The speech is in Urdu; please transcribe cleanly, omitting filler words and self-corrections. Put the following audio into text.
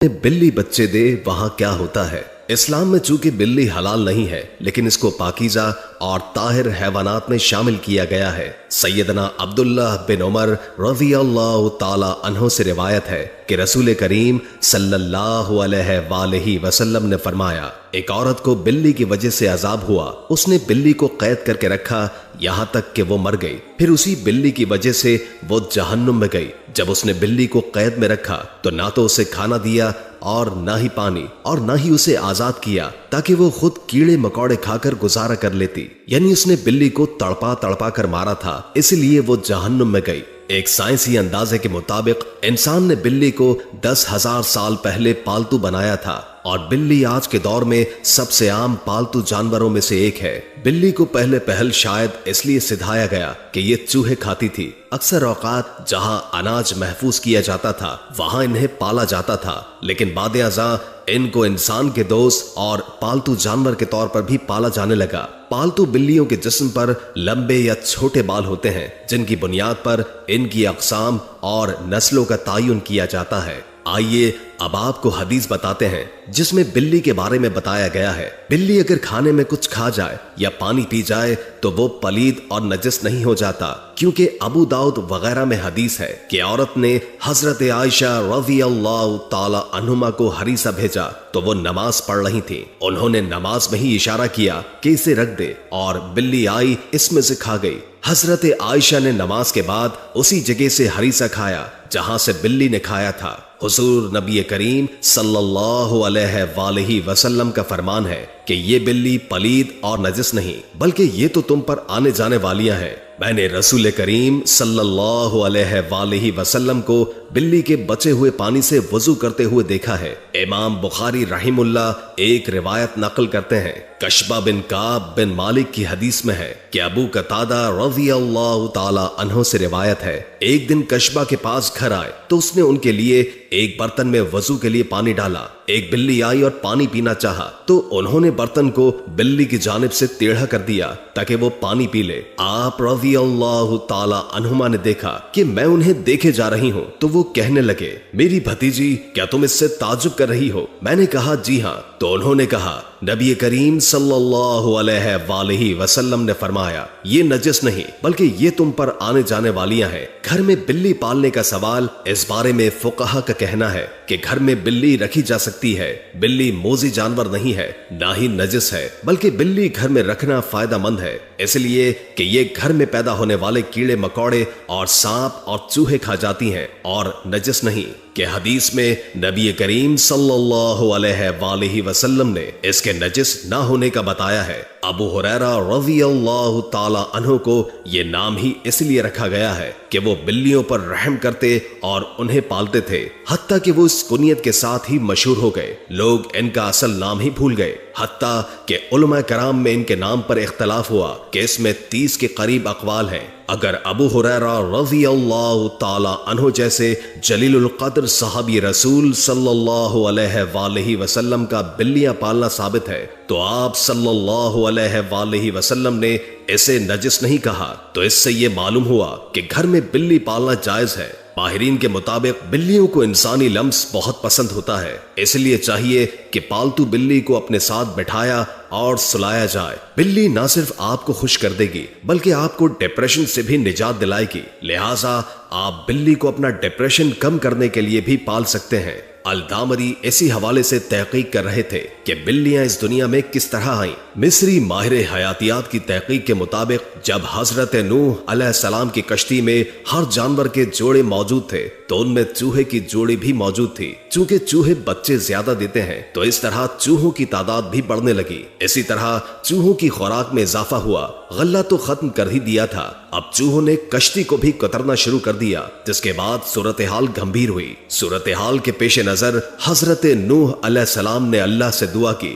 بلی بچے دے وہاں کیا ہوتا ہے۔ اسلام میں چونکہ بلی حلال نہیں ہے لیکن اس کو پاکیزہ اور طاہر حیوانات میں شامل کیا گیا ہے۔ سیدنا عبداللہ بن عمر رضی اللہ تعالی عنہ سے روایت ہے کہ رسول کریم صلی اللہ علیہ وآلہ وسلم نے فرمایا، ایک عورت کو بلی کی وجہ سے عذاب ہوا، اس نے بلی کو قید کر کے رکھا یہاں تک کہ وہ مر گئی، پھر اسی بلی کی وجہ سے وہ جہنم میں گئی۔ جب اس نے بلی کو قید میں رکھا تو نہ تو اسے کھانا دیا اور نہ ہی پانی، اور نہ ہی اسے آزاد کیا تاکہ وہ خود کیڑے مکوڑے کھا کر گزارا کر لیتی، یعنی اس نے بلی کو تڑپا تڑپا کر مارا تھا، اس لیے وہ جہنم میں گئی۔ ایک سائنسی اندازے کے مطابق انسان نے بلی کو 10,000 سال پہلے پالتو بنایا تھا، اور بلی آج کے دور میں سب سے عام پالتو جانوروں میں سے ایک ہے۔ بلی کو پہلے پہل شاید اس لیے سدھایا گیا کہ یہ چوہے کھاتی تھی۔ اکثر اوقات جہاں اناج محفوظ کیا جاتا تھا وہاں انہیں پالا جاتا تھا، لیکن بعد ازاں ان کو انسان کے دوست اور پالتو جانور کے طور پر بھی پالا جانے لگا۔ پالتو بلیوں کے جسم پر لمبے یا چھوٹے بال ہوتے ہیں جن کی بنیاد پر ان کی اقسام اور نسلوں کا تعین کیا جاتا ہے۔ آئیے اب آپ کو حدیث بتاتے ہیں جس میں بلی کے بارے میں بتایا گیا ہے، بلی اگر کھانے میں کچھ کھا جائے یا پانی پی جائے تو وہ پلید اور نجس نہیں ہو جاتا، کیونکہ ابو داؤد وغیرہ میں حدیث ہے کہ عورت نے حضرت عائشہ رضی اللہ تعالی عنہما کو ہریسہ بھیجا تو وہ نماز پڑھ رہی تھی، انہوں نے نماز میں ہی اشارہ کیا کہ اسے رکھ دے، اور بلی آئی اس میں سے کھا گئی۔ حضرت عائشہ نے نماز کے بعد اسی جگہ سے ہریسہ کھایا جہاں سے بلی نے کھایا تھا۔ حضور نبی کریم صلی اللہ علیہ وآلہ وسلم کا فرمان ہے کہ یہ بلی پلید اور نجس نہیں بلکہ یہ تو تم پر آنے جانے والیاں ہیں۔ میں نے رسول کریم صلی اللہ علیہ وآلہ وسلم کو بلی کے بچے ہوئے پانی سے وضو کرتے ہوئے دیکھا ہے۔ امام بخاری رحم اللہ ایک روایت نقل کرتے ہیں، کشبہ بن کعب بن مالک کی حدیث میں ہے کہ ابو قتادہ رضی اللہ تعالی عنہ سے روایت ہے، ایک دن کشبہ کے پاس گھر آئے تو اس نے ان کے لیے ایک برتن میں وضو کے لیے پانی ڈالا۔ ایک بلی آئی اور پانی پینا چاہا تو انہوں نے برتن کو بلی کی جانب سے ٹیڑھا کر دیا تاکہ وہ پانی پی لے۔ آپ رضی اللہ تعالی عنہما نے دیکھا کہ میں انہیں دیکھے جا رہی ہوں تو وہ کہنے لگے، میری بھتیجی کیا تم اس سے تعجب کر رہی ہو؟ میں نے کہا جی ہاں۔ تو انہوں نے کہا، نبی کریم صلی اللہ علیہ وآلہ وسلم نے فرمایا، یہ نجس نہیں بلکہ یہ تم پر آنے جانے والیاں ہیں۔ گھر میں بلی پالنے کا سوال، اس بارے میں فقہا کا کہنا ہے کہ گھر میں بلی رکھی جا سکتی ہے۔ بلی موذی جانور نہیں ہے، نہ ہی نجس ہے، بلکہ بلی گھر میں رکھنا فائدہ مند ہے، اس لیے کہ یہ گھر میں پیدا ہونے والے کیڑے مکوڑے اور سانپ اور چوہے کھا جاتی ہیں، اور نجس نہیں کہ حدیث میں نبی کریم صلی اللہ علیہ وآلہ وسلم نے اس کے نجس نہ ہونے کا بتایا ہے۔ ابو ہریرہ رضی اللہ تعالی عنہ کو یہ نام ہی اس لیے رکھا گیا ہے کہ وہ بلیوں پر رحم کرتے اور انہیں پالتے تھے، حتیٰ کہ وہ اس کنیت کے ساتھ ہی مشہور ہو گئے، لوگ ان کا اصل نام ہی بھول گئے، حتیٰ کہ علماء کرام میں ان کے نام پر اختلاف ہوا کہ اس میں 30 کے قریب اقوال ہیں۔ اگر ابو ہریرہ رضی اللہ تعالی عنہ جیسے جلیل القدر صحابی رسول صلی اللہ علیہ وآلہ وسلم کا بلیاں پالنا ثابت ہے تو آپ صلی اللہ علیہ وآلہ وسلم نے اسے نجس نہیں کہا، تو اس سے یہ معلوم ہوا کہ گھر میں بلی پالنا جائز ہے۔ ماہرین کے مطابق بلیوں کو انسانی لمس بہت پسند ہوتا ہے، اس لیے چاہیے کہ پالتو بلی کو اپنے ساتھ بٹھایا اور سلایا جائے۔ بلی نہ صرف آپ کو خوش کر دے گی بلکہ آپ کو ڈپریشن سے بھی نجات دلائے گی، لہٰذا آپ بلی کو اپنا ڈپریشن کم کرنے کے لیے بھی پال سکتے ہیں۔ الدامری اسی حوالے سے تحقیق کر رہے تھے کہ بلیاں اس دنیا میں کس طرح آئیں۔ مصری ماہر حیاتیات کی تحقیق کے مطابق جب حضرت نوح علیہ السلام کی کشتی میں ہر جانور کے جوڑے موجود تھے تو ان میں چوہے کی جوڑی بھی موجود تھی۔ چونکہ چوہے بچے زیادہ دیتے ہیں تو اس طرح چوہوں کی تعداد بھی بڑھنے لگی۔ اسی طرح چوہوں کی خوراک میں اضافہ ہوا، غلہ تو ختم کر ہی دیا تھا، اب چوہوں نے کشتی کو بھی کترنا شروع کر دیا، جس کے بعد صورتحال گمبھیر ہوئی۔ صورتحال کے پیش نظر حضرت نوح علیہ السلام نے اللہ سے دعا کی